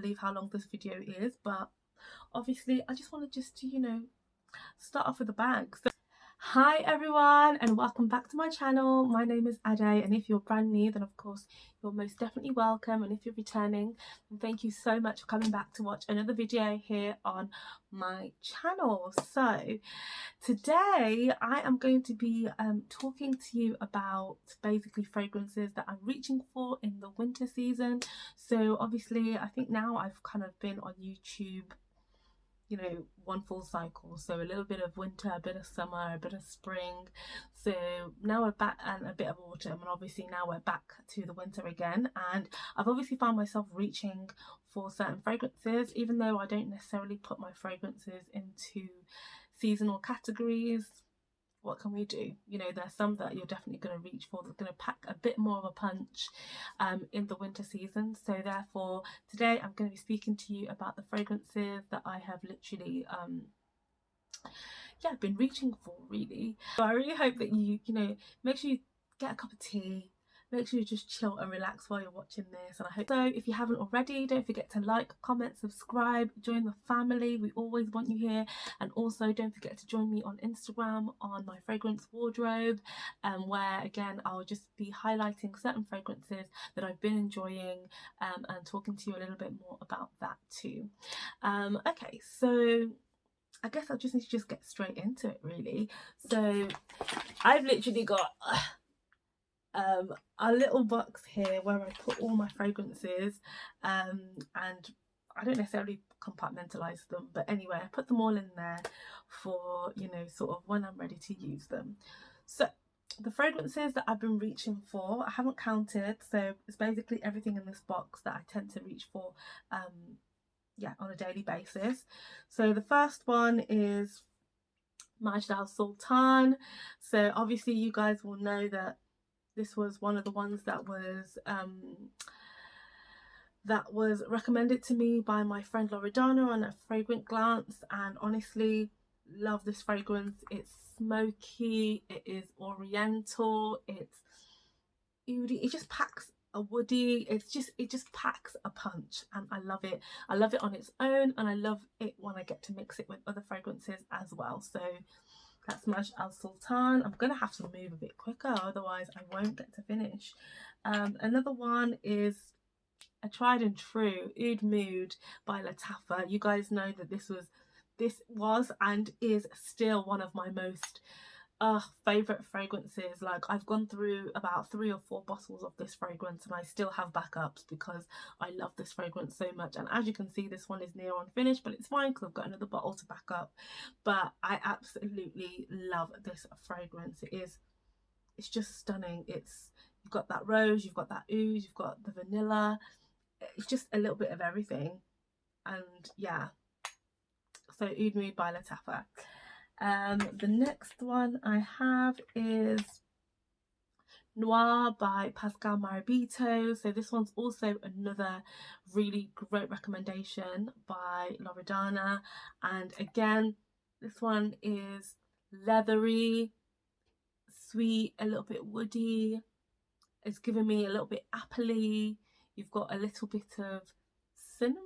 believe how long this video is, but obviously I just wanted to start off with a bang. So hi everyone, and welcome back to my channel. My name is Ade, and if you're brand new, then of course you're most definitely welcome, and if you're returning, then thank you so much for coming back to watch another video here on my channel. So today I am going to be talking to you about basically fragrances that I'm reaching for in the winter season. So obviously I think now I've kind of been on YouTube, one full cycle, so a little bit of winter, a bit of summer, a bit of spring. So now we're back, and a bit of autumn, and obviously now we're back to the winter again. And I've obviously found myself reaching for certain fragrances, even though I don't necessarily put my fragrances into seasonal categories. What can we do? There's some that you're definitely going to reach for, that's going to pack a bit more of a punch in the winter season. So therefore today I'm going to be speaking to you about the fragrances that I have literally been reaching for, really. So I really hope that you make sure you get a cup of tea, make sure you just chill and relax while you're watching this. And I hope so. If you haven't already, don't forget to like, comment, subscribe, join the family. We always want you here. And also don't forget to join me on Instagram on my fragrance wardrobe, where again I'll just be highlighting certain fragrances that I've been enjoying, and talking to you a little bit more about that too. Okay, so I guess I just need to get straight into it, really. So I've literally got a little box here where I put all my fragrances, and I don't necessarily compartmentalize them, but anyway, I put them all in there for sort of when I'm ready to use them. So the fragrances that I've been reaching for, I haven't counted, so it's basically everything in this box that I tend to reach for on a daily basis. So the first one is Marginal Sultan. So obviously you guys will know that this was one of the ones that was recommended to me by my friend Loredana on a Fragrant Glance, and honestly love this fragrance. It's smoky, it is oriental, it's oody, it just packs a woody, it just packs a punch, and I love it. I love it on its own, and I love it when I get to mix it with other fragrances as well. So that's Maj Al Sultan. I'm gonna have to move a bit quicker, otherwise I won't get to finish. Another one is a tried and true Oud Mood by Latapha. You guys know that this was and is still one of my most favorite fragrances. Like, I've gone through about 3 or 4 bottles of this fragrance, and I still have backups because I love this fragrance so much. And as you can see, this one is near on finished, but it's fine because I've got another bottle to back up. But I absolutely love this fragrance. It's just stunning. You've got that rose, you've got that oud, you've got the vanilla. It's just a little bit of everything. And yeah, so Oud Mood by Latapha. The next one I have is Noir by Pascal Marabito. So this one's also another really great recommendation by Loredana, and again this one is leathery, sweet, a little bit woody. It's giving me a little bit appley. You've got a little bit of cinnamon,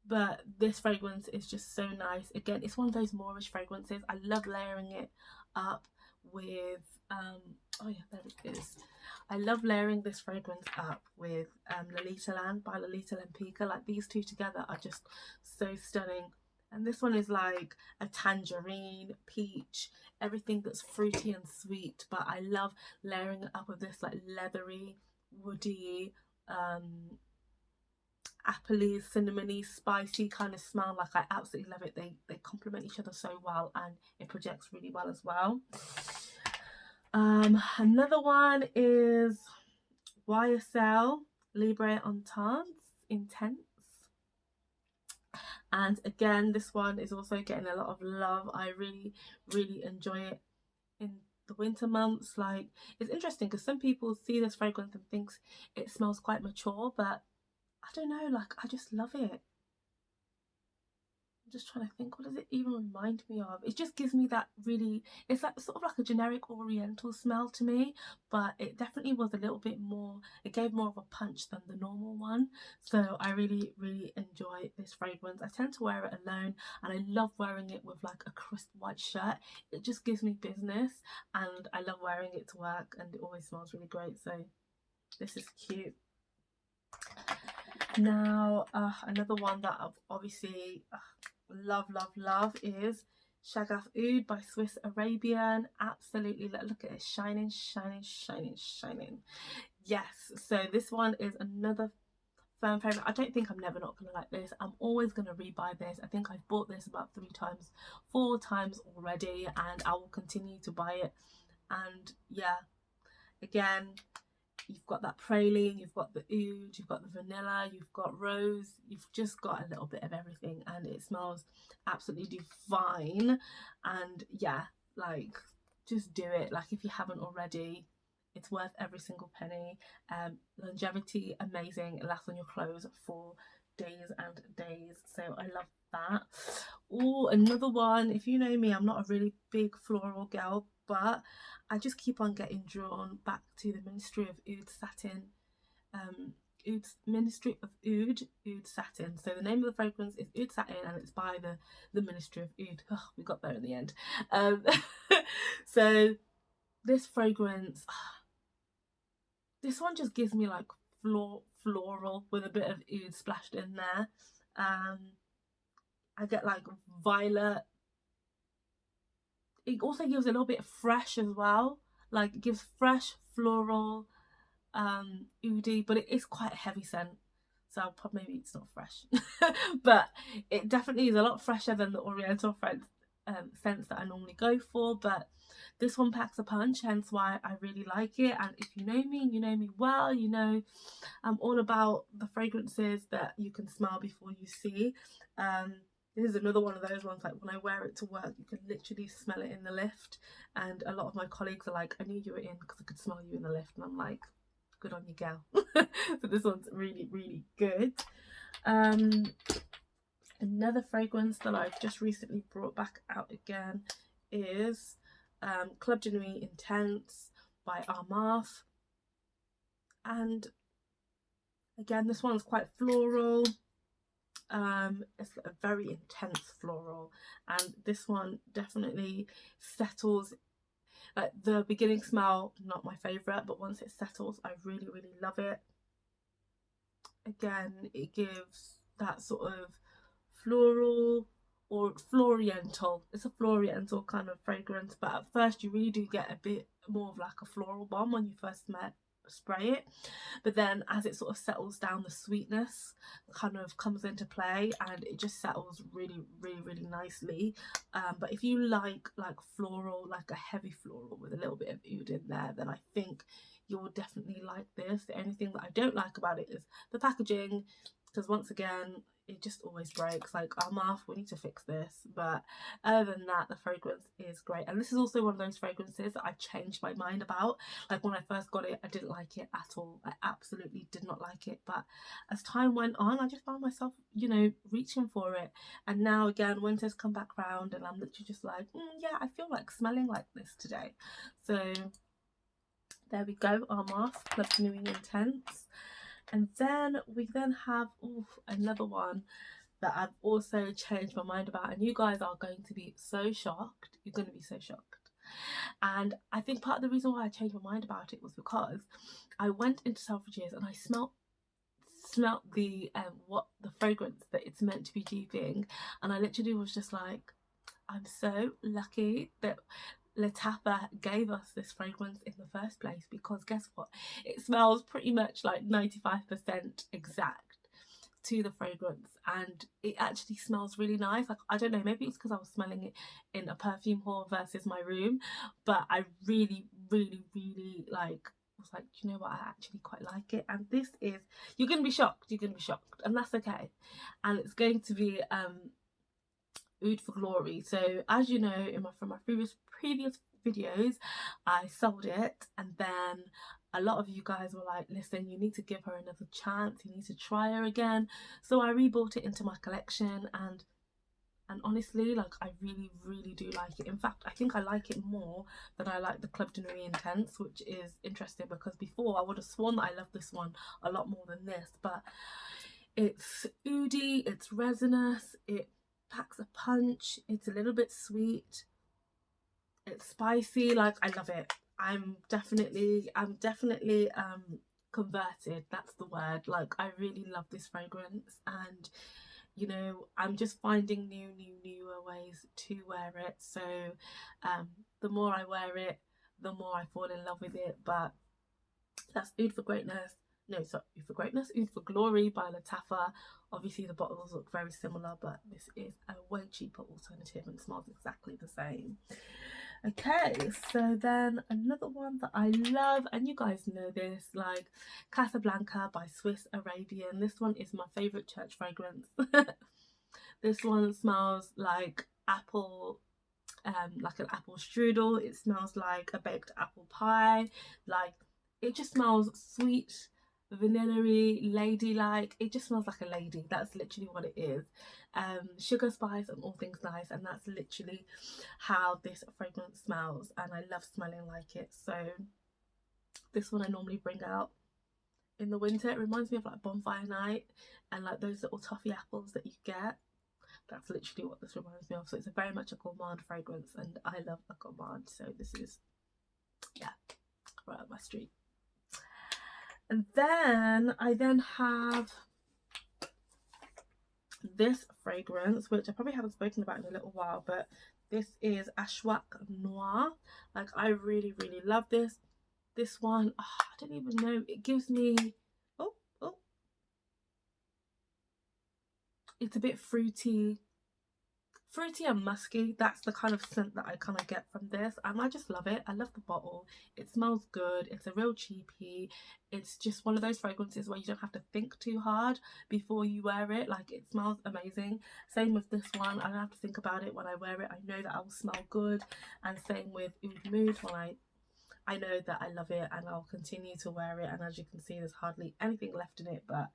but this fragrance is just so nice. Again, it's one of those Moorish fragrances. I love layering it up with oh yeah, there it is. I love layering this fragrance up with Lolita Land by Lolita Lempicka. Like, these two together are just so stunning. And this one is like a tangerine, peach, everything that's fruity and sweet, but I love layering it up with this like leathery, woody, appley, cinnamony, spicy kind of smell. Like, I absolutely love it. They complement each other so well, and it projects really well as well. Another one is YSL Libre Intense, and again this one is also getting a lot of love. I really enjoy it in the winter months. Like, it's interesting because some people see this fragrance and thinks it smells quite mature, but I don't know, like, I just love it. I'm just trying to think, what does it even remind me of? It just gives me that really, it's like sort of like a generic oriental smell to me, but it definitely was a little bit more, it gave more of a punch than the normal one. So I really, really enjoy this fragrance. I tend to wear it alone, and I love wearing it with like a crisp white shirt. It just gives me business, and I love wearing it to work, and it always smells really great. So this is cute. Now, another one that I've obviously love is Shagaf Oud by Swiss Arabian. Absolutely, look at it, shining. Yes, so this one is another firm favorite. I don't think I'm never not gonna like this. I'm always gonna rebuy this. I think I've bought this about 4 times already, and I will continue to buy it. And yeah, again, you've got that praline, you've got the oud, you've got the vanilla, you've got rose, you've just got a little bit of everything, and it smells absolutely divine. And yeah, like, just do it. Like, if you haven't already, it's worth every single penny. Longevity, amazing. It lasts on your clothes for days and days, so I love that. Oh, another one, if you know me, I'm not a really big floral girl, but I just keep on getting drawn back to the Ministry of Oud Satin. Ministry of Oud Satin. So the name of the fragrance is Oud Satin, and it's by the Ministry of Oud. Oh, we got there in the end. So this fragrance, this one just gives me like floral with a bit of oud splashed in there. I get like violet. It also gives a little bit fresh as well. Like, it gives fresh floral, oudy, but it is quite a heavy scent. So probably maybe it's not fresh, but it definitely is a lot fresher than the Oriental scents that I normally go for. But this one packs a punch, hence why I really like it. And if you know me, you know me well, you know I'm all about the fragrances that you can smell before you see. This is another one of those ones, like, when I wear it to work, you can literally smell it in the lift. And a lot of my colleagues are like, I knew you were in because I could smell you in the lift. And I'm like, good on you, gal. So this one's really, really good. Another fragrance that I've just recently brought back out again is Club de Nuit Intense by Armaf. And again, this one's quite floral. It's a very intense floral, and this one definitely settles. Like, the beginning smell, not my favorite, but once it settles, I really, really love it. Again, it gives that sort of floral or floriental. It's a floriental kind of fragrance, but at first you really do get a bit more of like a floral bomb when you first spray it, but then as it sort of settles down, the sweetness kind of comes into play, and it just settles really, really, really nicely. But if you like floral, like a heavy floral with a little bit of oud in there, then I think you'll definitely like this. The only thing that I don't like about it is the packaging, because once again, it just always breaks. Like, Armaf, we need to fix this. But other than that, the fragrance is great. And this is also one of those fragrances that I changed my mind about. Like, when I first got it, I didn't like it at all. I absolutely did not like it. But as time went on, I just found myself, you know, reaching for it. And now, again, winter's come back round, and I'm literally just like, yeah, I feel like smelling like this today. So there we go, Armaf, Club de Nuit Intense. And then we have another one that I've also changed my mind about, and you guys are going to be so shocked. You're going to be so shocked. And I think part of the reason why I changed my mind about it was because I went into Selfridges and I smelt the what the fragrance that it's meant to be duping, and I literally was just like, I'm so lucky that Latapha gave us this fragrance in the first place, because guess what, it smells pretty much like 95% exact to the fragrance, and it actually smells really nice. Like, I don't know, maybe it's because I was smelling it in a perfume haul versus my room, but I really, really, really was like, do you know what, I actually quite like it. And this is, you're gonna be shocked, and that's okay. And it's going to be Oud for Glory. So as you know, from my previous videos, I sold it, and then a lot of you guys were like, listen, you need to give her another chance, you need to try her again. So I rebought it into my collection, and And honestly, like, I really do like it. In fact, I think I like it more than I like the Club de Nuit Intense, which is interesting because before I would have sworn that I loved this one a lot more than this. But it's oody, it's resinous, it packs a punch, it's a little bit sweet, it's spicy. Like, I love it. I'm definitely converted, that's the word. Like, I really love this fragrance, and you know, I'm just finding newer ways to wear it. So the more I wear it, the more I fall in love with it. But that's Oud for Greatness. No, sorry, Oud for Greatness, Oud for Glory by Latapha. Obviously the bottles look very similar, but this is a way cheaper alternative and smells exactly the same. Okay, so then another one that I love, and you guys know this, like Casablanca by Swiss Arabian. This one is my favourite church fragrance. This one smells like apple, like an apple strudel. It smells like a baked apple pie. Like, it just smells sweet, vanilla-y, ladylike. It just smells like a lady. That's literally what it is. Sugar, spice, and all things nice, and that's literally how this fragrance smells, and I love smelling like it. So this one I normally bring out in the winter. It reminds me of like bonfire night and like those little toffee apples that you get. That's literally what this reminds me of. So it's a very much a gourmand fragrance, and I love a gourmand, so this is, yeah, right up my street. And then I have this fragrance, which I probably haven't spoken about in a little while, but this is Ashwath Noir. Like, I really love this. This one, oh, I don't even know, it gives me, oh, it's a bit fruity and musky. That's the kind of scent that I kind of get from this, and I just love it. I love the bottle. It smells good. It's a real cheapie. It's just one of those fragrances where you don't have to think too hard before you wear it. Like, it smells amazing. Same with this one. I don't have to think about it when I wear it. I know that I will smell good. And same with Oud Mood. When I know that I love it and I'll continue to wear it, and as you can see, there's hardly anything left in it, but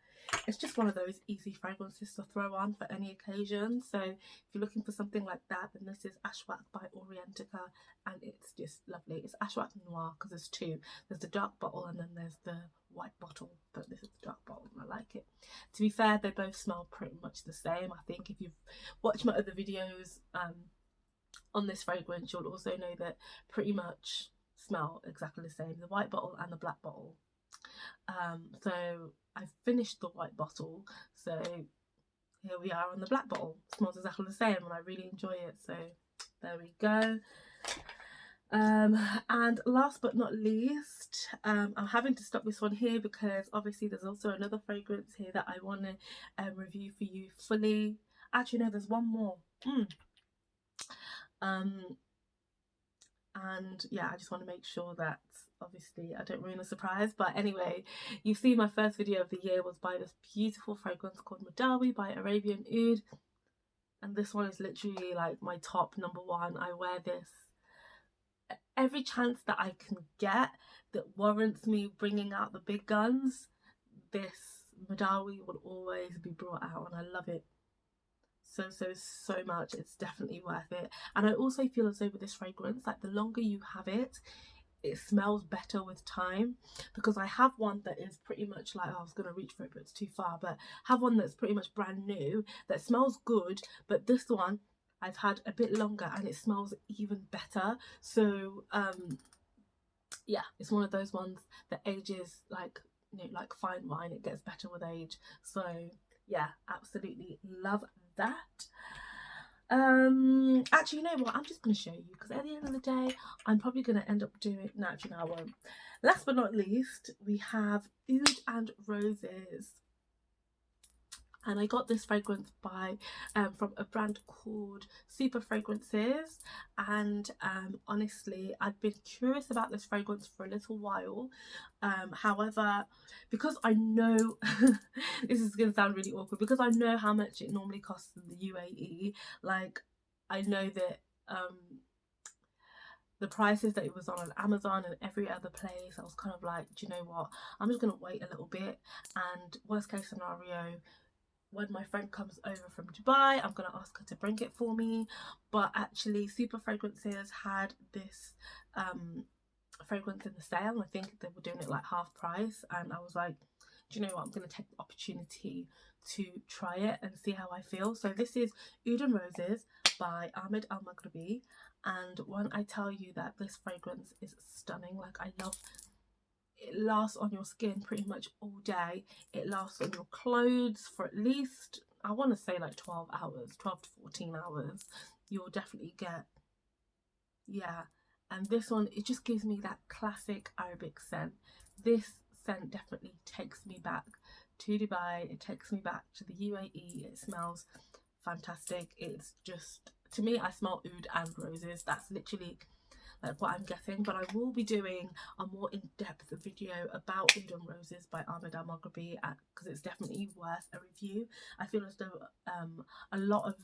it's just one of those easy fragrances to throw on for any occasion. So if you're looking for something like that, then this is Ashwath by Orientica, and it's just lovely. It's Ashwath Noir because there's two. There's the dark bottle and then there's the white bottle, but this is the dark bottle and I like it. To be fair, they both smell pretty much the same. I think if you've watched my other videos on this fragrance, you'll also know that pretty much smell exactly the same, the white bottle and the black bottle. So I've finished the white bottle, so here we are on the black bottle. It smells exactly the same and I really enjoy it, so there we go. And last but not least, I'm having to stop this one here because obviously there's also another fragrance here that I want to review for you fully. Actually no, there's one more. And yeah, I just want to make sure that obviously I don't ruin the surprise. But anyway, you see my first video of the year was by this beautiful fragrance called Madawi by Arabian Oud, and this one is literally like my top #1. I wear this every chance that I can get that warrants me bringing out the big guns. This Madawi will always be brought out, and I love it so much. It's definitely worth it. And I also feel as though with this fragrance, like the longer you have it, it smells better with time, because I have one that is pretty much like, oh, I was going to reach for it but it's too far, but have one that's pretty much brand new that smells good, but this one I've had a bit longer and it smells even better. So yeah, it's one of those ones that ages like, you know, like fine wine. It gets better with age. So yeah, absolutely love that. Actually, you know what, I'm just going to show you, because at the end of the day I'm probably going to end up doing, no, actually no, I won't. Last but not least, we have Oud and Roses, and I got this fragrance by from a brand called Super Fragrances, and honestly I've been curious about this fragrance for a little while. However, because I know this is going to sound really awkward, because I know how much it normally costs in the UAE, like I know that the prices that it was on Amazon and every other place, I was kind of like, do you know what, I'm just going to wait a little bit, and worst case scenario, when my friend comes over from Dubai, I'm going to ask her to bring it for me. But actually, Super Fragrances had this fragrance in the sale. I think they were doing it like half price, and I was like, do you know what, I'm going to take the opportunity to try it and see how I feel. So this is Oud and Roses by Ahmed Al Maghribi, and when I tell you that this fragrance is stunning, like I love it, lasts on your skin pretty much all day. It lasts on your clothes for at least, I want to say like 12 hours, 12 to 14 hours. You'll definitely get, yeah. And this one, it just gives me that classic Arabic scent. This scent definitely takes me back to Dubai. It takes me back to the UAE. It smells fantastic. It's just, to me, I smell oud and roses. That's literally like what I'm getting. But I will be doing a more in-depth video about Oud and Roses by Ahmed Al Maghribi, because it's definitely worth a review. I feel as though a lot of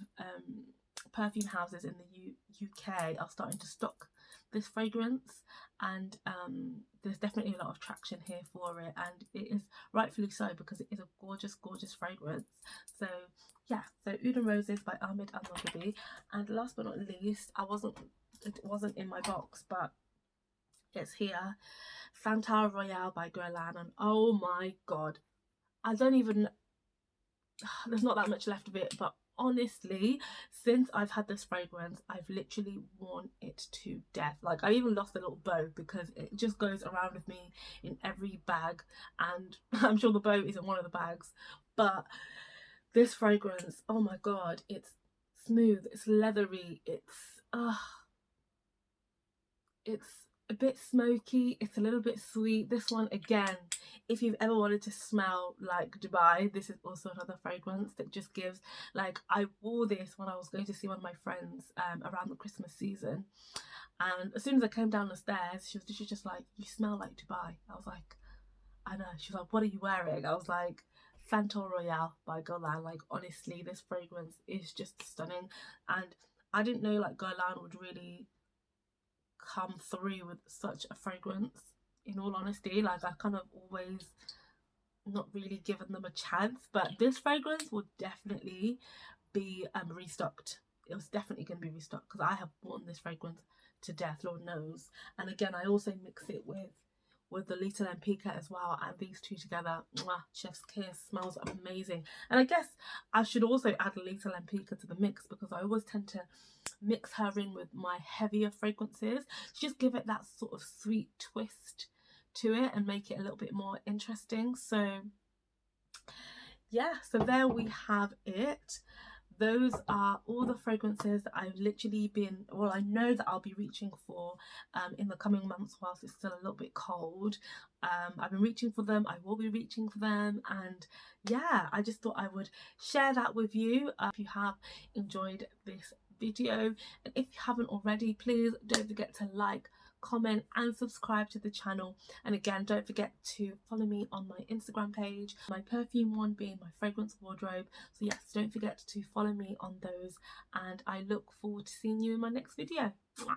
perfume houses in the UK are starting to stock this fragrance, and there's definitely a lot of traction here for it, and it is rightfully so, because it is a gorgeous fragrance. So yeah, so Oud and Roses by Ahmed Al Maghribi. And last but not least, it wasn't in my box, but it's here, Centaur Royale by Royale. And oh my god, I don't even, there's not that much left of it, but honestly, since I've had this fragrance, I've literally worn it to death. Like, I even lost the little bow because it just goes around with me in every bag, and I'm sure the bow isn't one of the bags. But this fragrance, oh my god, it's smooth, it's leathery, it's a bit smoky, it's a little bit sweet. This one, again, if you've ever wanted to smell like Dubai, this is also another fragrance that just gives, like, I wore this when I was going to see one of my friends around the Christmas season, and as soon as I came down the stairs, she was literally just like, you smell like Dubai. I was like, I know. She was like, what are you wearing? I was like, Centaur Royale by Golan. Like, honestly, this fragrance is just stunning, and I didn't know like Golan would really come through with such a fragrance, in all honesty. Like, I kind of always not really given them a chance, but this fragrance will definitely be restocked. It was definitely going to be restocked, because I have worn this fragrance to death, Lord knows. And again, I also mix it with the Little Empika as well, and these two together, mwah, chef's kiss, smells amazing. And I guess I should also add Little Empika to the mix, because I always tend to mix her in with my heavier fragrances to just give it that sort of sweet twist to it and make it a little bit more interesting. So yeah, so there we have it. Those are all the fragrances that I've literally been, well, I know that I'll be reaching for in the coming months whilst it's still a little bit cold. I've been reaching for them, I will be reaching for them, and yeah, I just thought I would share that with you. If you have enjoyed this video, and if you haven't already, please don't forget to like, comment and subscribe to the channel. And again, don't forget to follow me on my Instagram page, my perfume one being my fragrance wardrobe. So yes, don't forget to follow me on those, and I look forward to seeing you in my next video. Mwah.